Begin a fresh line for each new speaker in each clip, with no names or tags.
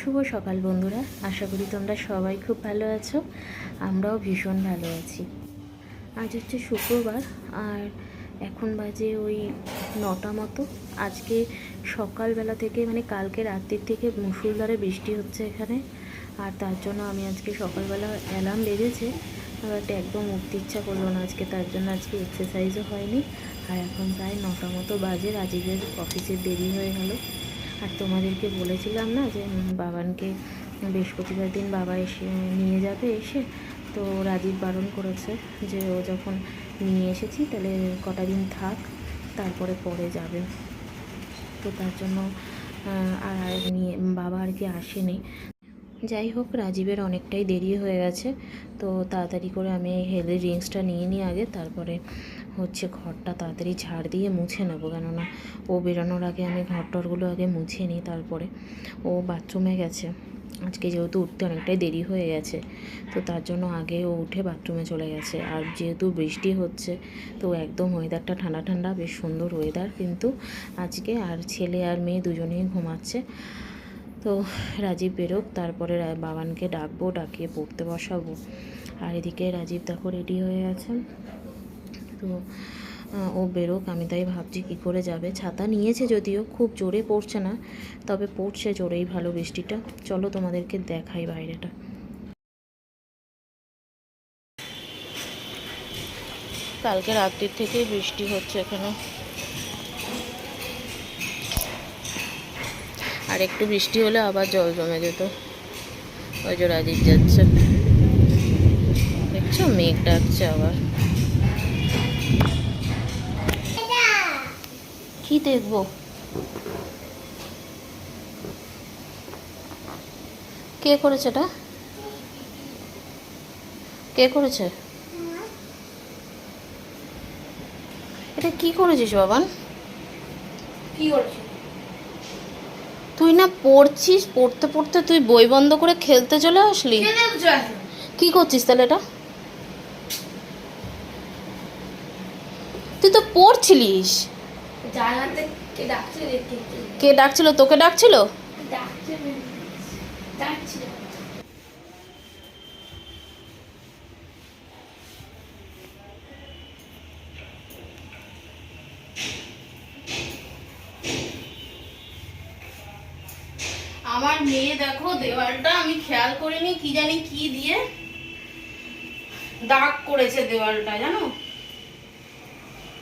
শুভ সকাল বন্ধুরা, আশা করি তোমরা সবাই খুব ভালো আছো। আমরাও ভীষণ ভালো আছি। আজ হচ্ছে শুক্রবার আর এখন বাজে ওই 9টা মতো। আজকে সকালবেলা থেকে মানে কালকে রাত্রির থেকে মুষলধারে বৃষ্টি হচ্ছে এখানে, আর তার জন্য আমি আজকে সকালবেলা অ্যালার্ম বেজেছে বাট একদম উঠতে ইচ্ছা করলো না আজকে, তার জন্য আজকে এক্সারসাইজও হয়নি। আর এখন প্রায় 9টা মতো বাজে, রাজীবের অফিসের দেরি হয়ে গেল। আর তোমাদেরকে বলেছিলাম না যে বাবানকে বৃহস্পতিবার দিন বাবা এসে নিয়ে যাবে এসে, তো রাজীব বারণ করেছে যে ও যখন নিয়ে এসেছি তাহলে কটা দিন থাক, তারপরে পরে যাবে। তো তার জন্য আর নিয়ে বাবা আর কি আসেনি। যাই হোক, রাজীবের অনেকটাই দেরি হয়ে গেছে, তো তাড়াতাড়ি করে আমি হেলদি ড্রিঙ্কসটা নিয়ে নিই আগে, তারপরে হচ্ছে ঘরটা তাড়াতাড়ি ঝাড় দিয়ে মুছে নেবো, কেননা ও বেরোনোর আগে আমি ঘরটরগুলো আগে মুছে নিই। তারপরে ও বাথরুমে গেছে আজকে, যেহেতু উঠতে অনেকটাই দেরি হয়ে গেছে, তো তার জন্য আগে ও উঠে বাথরুমে চলে গেছে। আর যেহেতু বৃষ্টি হচ্ছে তো একদম ওয়েদারটা ঠান্ডা ঠান্ডা, বেশ সুন্দর ওয়েদার কিন্তু আজকে। আর ছেলে আর মেয়ে দুজনেই ঘুমাচ্ছে। তো রাজীব বেরোক, তারপরে বাবানকে ডাকবো, ডাকিয়ে পড়তে বসাবো। আর এদিকে রাজীব দেখো রেডি হয়ে গেছে, তো ও বেরোক। আমি তাই ভাবছি কী করে যাবে। ছাতা নিয়েছে যদিও, খুব জোরে পড়ছে না, তবে পড়ছে জোরেই ভালো বৃষ্টিটা। চলো তোমাদেরকে দেখাই বাইরেটা। কালকে রাত্রির থেকেই বৃষ্টি হচ্ছে এখানে, আর একটু বৃষ্টি হলে আবার জল জমে যেত। ওই যে রাজীব যাচ্ছে, দেখছো মেঘ ডাকছে আবার। কি দেখবো? কে করেছে এটা? কে করেছে এটা? কি করেছিস বাবান?
কি করছিস?
তুই না পড়ছিস, পড়তে পড়তে তুই বই বন্ধ করে খেলতে চলে আসলি। কি করছিস তাহলে এটা? তুই তো পড়ছিলিস।
জানাতে কে ডাকছে?
কে ডাকছিল? তোকে ডাকছিল?
ডাকছিল।
আমার মেয়ে দেখো দেওয়ালটা আমি খেয়াল করিনি, কি জানি কি দিয়ে দাগ করেছে দেওয়ালটা, জানো?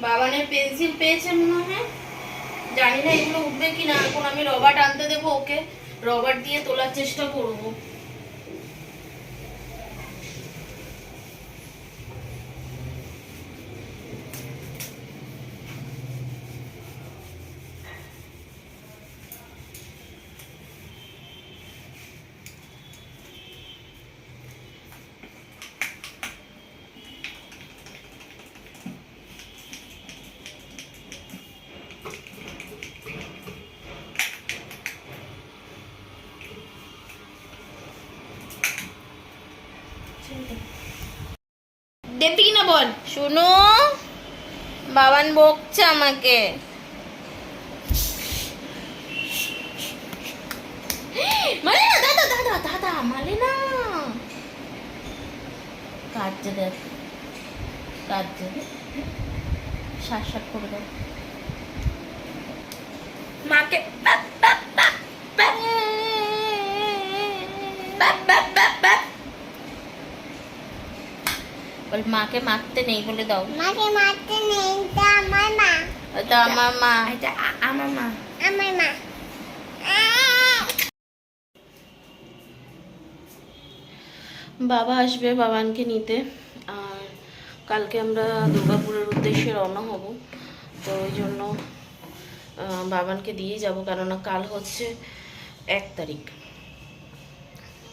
বাবানের পেন্সিল পেয়েছে মনে হয়, জানি না এগুলো উঠবে কিনা। এখন আমি রবার আনতে দেবো ওকে, রবার দিয়ে তোলার চেষ্টা করবো। দেখবি কিনা বল। শুনো, বাবান বকছে আমাকে। মানে না দাদা, দাদা দাদা মালে না, কাটছে দেখ, কাটছে, শ্বাস শ্বাস করে দেখ
মাকে
বল। মাকে মারতে নেই বলে দাও।
মাকে মারতে নেই, এটা আমার মা।
এটা আমার মা।
এটা আমার মা। আমার মা।
বাবা আসবে বাবানকে নিতে, আর কালকে আমরা দুর্গাপুরের উদ্দেশ্যে রওনা হব। তো ওই জন্য বাবানকে দিয়ে যাব, কেননা কাল হচ্ছে 1 তারিখ,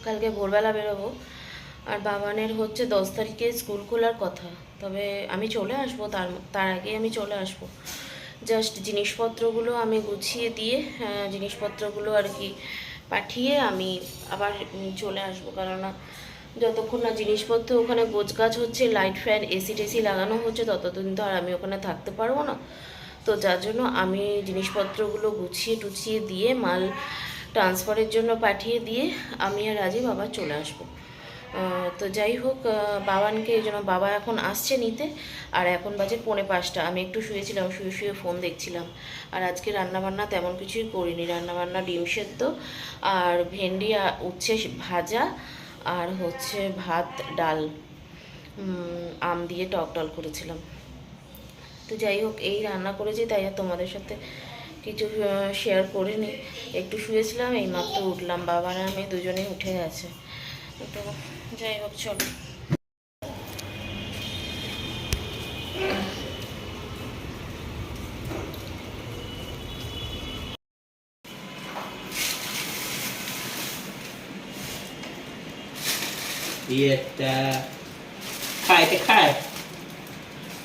কালকে ভোরবেলা বেরোবো। আর বাবানের হচ্ছে 10 তারিখে স্কুল খোলার কথা, তবে আমি চলে আসবো, তার আগে আমি চলে আসবো। জাস্ট জিনিসপত্রগুলো আমি গুছিয়ে দিয়ে জিনিসপত্রগুলো আর কি পাঠিয়ে আমি আবার চলে আসবো, কেননা যতক্ষণ না জিনিসপত্র ওখানে গোছগাছ হচ্ছে, লাইট ফ্যান এসি টেসি লাগানো হচ্ছে, ততদিন তো আর আমি ওখানে থাকতে পারবো না। তো যার জন্য আমি জিনিসপত্রগুলো গুছিয়ে টুছিয়ে দিয়ে মাল ট্রান্সফারের জন্য পাঠিয়ে দিয়ে আমি আর রাজীব আবার চলে আসবো। তো যাই হোক, বাবানকে এই জন্য বাবা এখন আসছে নিতে। আর এখন বাজে 4:45। আমি একটু শুয়েছিলাম, শুয়ে শুয়ে ফোন দেখছিলাম। আর আজকে রান্নাবান্না তেমন কিছুই করিনি। রান্নাবান্না ডিম সেদ্ধ আর ভেন্ডি উচ্ছে ভাজা আর হচ্ছে ভাত ডাল, আম দিয়ে টক ডাল করেছিলাম। তো যাই হোক, এই রান্না করেছি, তাই আর তোমাদের সাথে কিছু শেয়ার করিনি। একটু শুয়েছিলাম, এইমাত্র উঠলাম, বাবার আমি দুজনেই উঠে গেছে। তো যাই হোক, চলো।
এটা খায় এটা খায়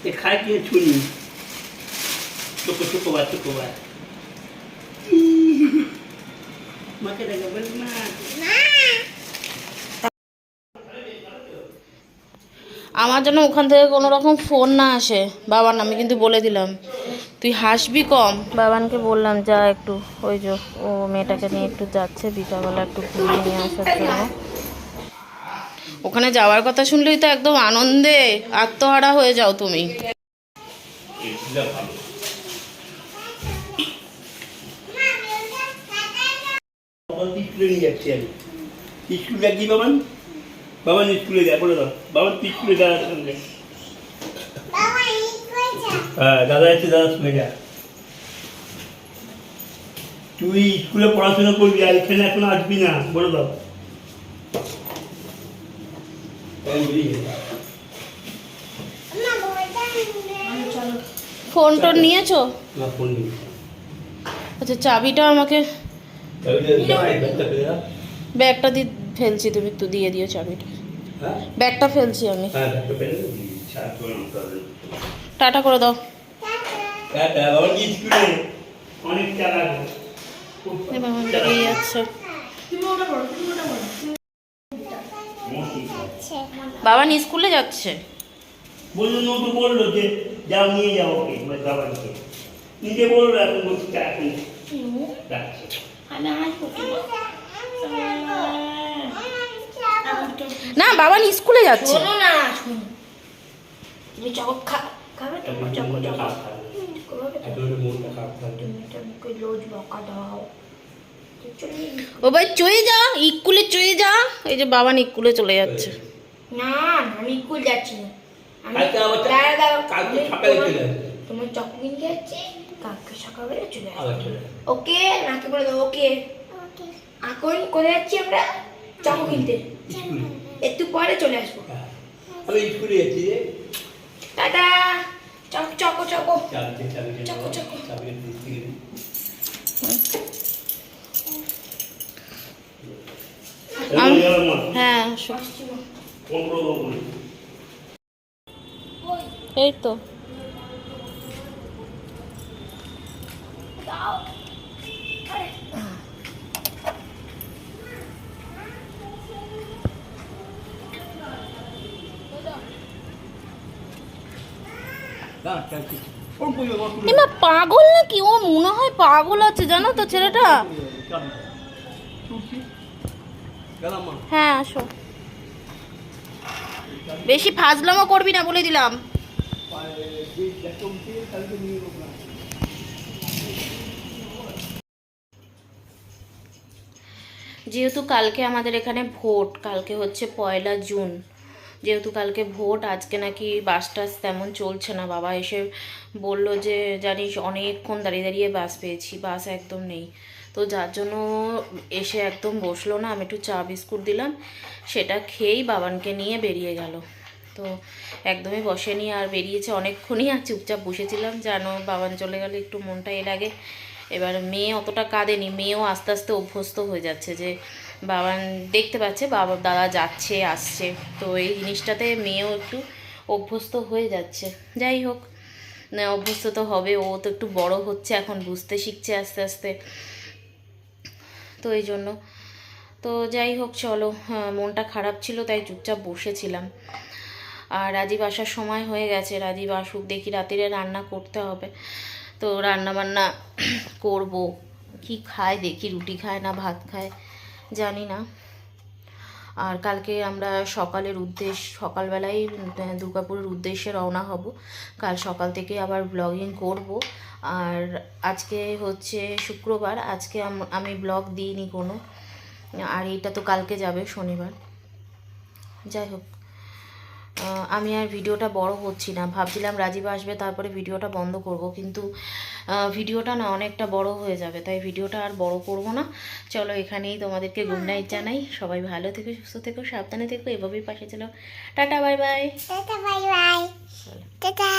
এ খায় কি ছুরি চুপো চুপো বা মাকে দেখা বল না
আমার জন্য ওখান থেকে কোনো রকম ফোন না আসে বাবার, আমি কিন্তু বলে দিলাম। তুই হাসবি কম। বাবানকে বললাম যা একটু, ওই যে ও মেয়েটাকে নিয়ে একটু যাচ্ছে বিকালবেলা একটু ঘুরিয়ে নিয়ে আসার জন্য। ওখানে যাওয়ার কথা শুনলেই তো একদম আনন্দে আত্মহারা হয়ে যাও তুমি।
স্কুলে নিয়ে যাচ্ছি আমি। স্কুল যাচ্ছি বাবান, বাবান স্কুলে যা বলে দাও, বাবান তুই স্কুলে যা। হ্যাঁ দাদা আছে, দাদা শুনে যা। তুই স্কুলে পড়াশোনা করবি আর এখানে এখন আসবি না, বলে দাও।
ফোন টোন নিয়েছো?
না, ফোন নেই।
আচ্ছা, চাবিটা আমাকে ব্যাগটা দিয়ে ফেলছি, তুমি একটু দিয়ে দিও চাবিটা। ব্যাগটা ফেলছি আমি। টাটা করে দাও। বেরিয়ে যাচ্ছে। বাবা স্কুলে যাচ্ছে।
বললো যে যাও নিয়ে যাও ওকে, বাবাকে নিজে বললো, এখন বলছি এখন যাচ্ছে।
না, বাবা স্কুলে যাচ্ছে।
শোনো না, শোনো, তুমি চকো খাবে তো, চকো মুখে রোজ বকা দাও।
ও ভাই চলে যা, স্কুলে চলে যা। এই যে বাবা স্কুলে চলে যাচ্ছে।
না, আমি স্কুল যাচ্ছি না।
কালকে আবার কালকে সকালে চলে আসবে।
তোমার চকো কিনতে যাচ্ছি, কালকে সকালবেলা চলে
আবার
আসবে।
চলে আসবে।
ওকে, নাকি বলে দাও ওকে। এখন কোথায় যাচ্ছি আমরা? চকো কিনতে।
স্কুলে।
একটু পরে চলে আসবো।
আমি স্কুলে যাচ্ছি রে।
টাটা। চকো চকো চকো
চাবি
চকো চকো।
চাবি দিতে গেলে
হ্যাঁ, এই তো এমা পাগল নাকি? ও মনে হয় পাগল আছে, জানো তো ছেলেটা। হ্যাঁ আসো, বেশি ফাজলামো করবি না বলে দিলাম। যেহেতু কালকে আমাদের এখানে ভোট, কালকে হচ্ছে 1 জুন, যেহেতু কালকে ভোট, আজকে নাকি বাস টাস তেমন চলছে না। বাবা এসে বলল যে জানিস অনেকক্ষণ দাঁড়িয়ে দাঁড়িয়ে বাস পেয়েছি, বাস একদম নেই। তো যার জন্য এসে একদম বসলো না। আমি একটু চা বিস্কুট দিলাম, সেটা খেয়েই বাবানকে নিয়ে বেরিয়ে গেল। তো একদমই বসেনি, আর বেরিয়েছে অনেকক্ষণই, আর চুপচাপ বসেছিলাম। জানো বাবান চলে গেলে একটু মনটা লাগে। এবার মেয়ে অতটা কাঁদেনি, মেয়েও আস্তে আস্তে অভ্যস্ত হয়ে যাচ্ছে যে বাবান দেখতে পাচ্ছে বাবা দাদা যাচ্ছে আসছে, তো এই জিনিসটাতে মেয়েও একটু অভ্যস্ত হয়ে যাচ্ছে। যাই হোক, অভ্যস্ত তো হবে, ও তো একটু বড় হচ্ছে এখন, বুঝতে শিখছে আস্তে আস্তে। তো এই জন্য, তো যাই হোক চলো, মনটা খারাপ ছিল তাই চুপচাপ বসেছিলাম। আর রাজীব আসার সময় হয়ে গেছে, রাজীব আসুক, দেখি রাত্রে রান্না করতে হবে। তো রান্না বান্না করব, কি খায় দেখি, রুটি খায় না ভাত খায় জানি না। আর কালকে আমরা সকালবেলায় দুর্গাপুরের উদ্দেশ্যে রওনা হব। কাল সকাল থেকে আবার ব্লগিং করব। আর আজকে হচ্ছে শুক্রবার, আজকে আমি ব্লগ দিইনি কোনো, আর এইটা তো কালকে যাবে শনিবার। যাই হোক, আমি আর ভিডিওটা বড় করছি না, ভাবছিলাম রাজীব আসবে তারপরে ভিডিওটা বন্ধ করব, কিন্তু ভিডিওটা না অনেকটা বড় হয়ে যাবে, তাই ভিডিওটা আর বড় করব না। চলো এখানেই তোমাদেরকে গুড নাইট জানাই। সবাই ভালো থেকো, সুস্থ থেকো, সাবধানে থেকো, এভাবেই পাশে ছিল। Tata bye bye.
Tata bye bye. Tata.